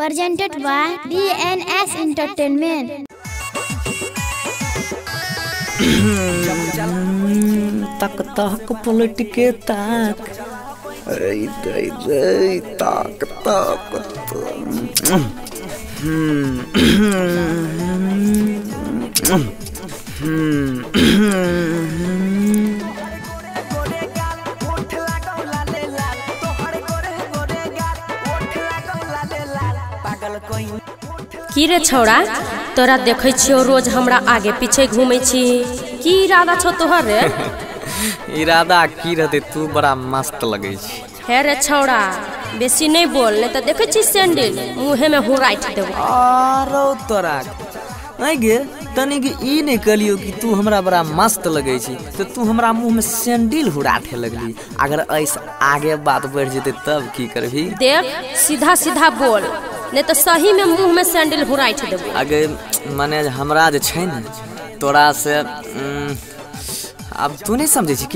presented by DNS Entertainment. तक तक पलट के ताक ताक ताक की रे छौड़ा, तोरा देखे छियो रोज हमरा आगे पीछे घूमे छी। की इरादा छो तोहर रे? इरादा की रहते, तू बड़ा मस्त लगे छी। हे रे छौड़ा, बेसी नहीं बोल, नहीं तो देखे छी सैंडल मुँहे में हुराइट देबो। आरो तोरा नहीं गे तनी के ई नहीं कहलियो कि तू हमरा बड़ा मस्त लगे छी, तो तू हमरा मुंह में सैंडल हुराठे लगली। अगर ऐसा आगे बात बढ़ जेते तब की करबी? देख सीधा सीधा बोल, नहीं तो सही में मुंह में सैंडल हुराइट देबो। अगर माने हमरा जे छै न तोरा से अब तू नहीं समझे छी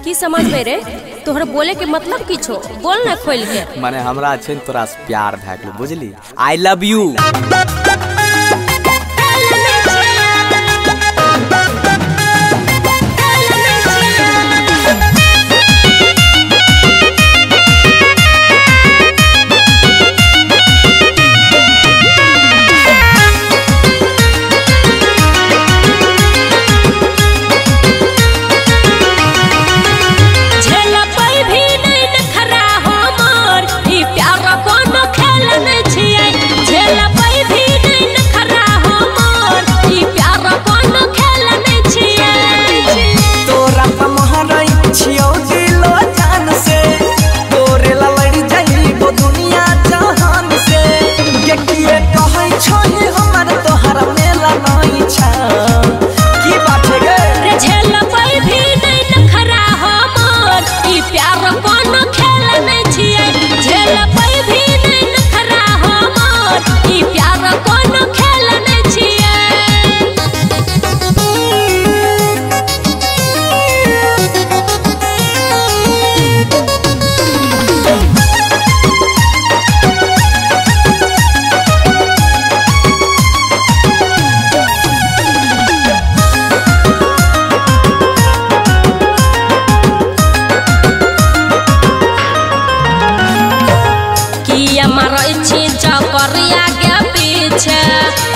की समझबे रे? तोहर बोले के मतलब की छो? बोल ना खोल के। माने हमरा छै तोरा से प्यार भए गेल, बुझली? I love you.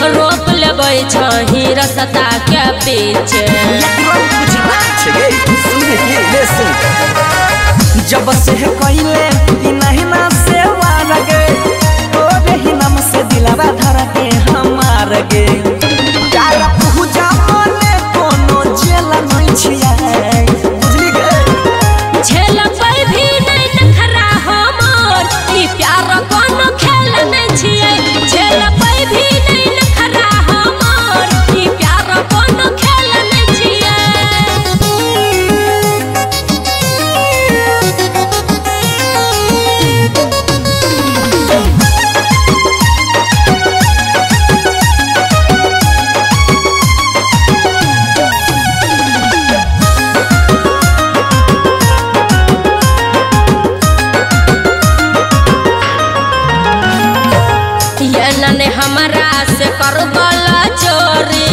रोप लेबै छही रसता के पीछे। जब से कइले कि नहीं ना सेवा लगे, तोरे ही नाम से दिलवा धर के हमार गे। काला पूजा मने कोनो जेल नहीं छिया, बुझली गे? झेल पे भी नहीं नखरा हमर, ई प्यार कोनो खेल नहीं छिए। झेल पे भी नहीं नखरा हमर, ई प्यार कोनो खेल नहीं छिए। हमरा से करबला चोरी,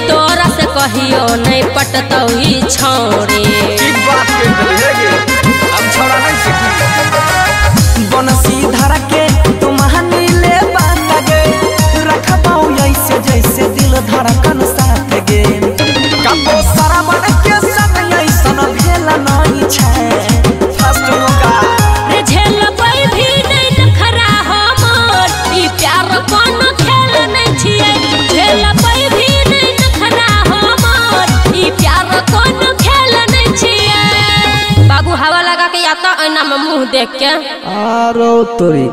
तोरा से कहियो नहीं पटतौ ई छौरी। बात के गे अब छोड़ा नहीं सकी। बनसी धर के तुम हनी ले बात गे, रखबौ ऐसे जैसे दिल धड़कन साथ गे। कबो सरवन के संग ऐसन भेल नहीं छै फर्स्ट मौका। रे झेल पे भी नहीं नखरा हमर, ई प्यार कोनो खेल नहीं छिए। झेल पे भी नहीं नखरा हमर, ई प्यार कोनो खेल नहीं छिए। बाबू हवा लगा के आता ऐना में मुंह देख के। आरो तोरी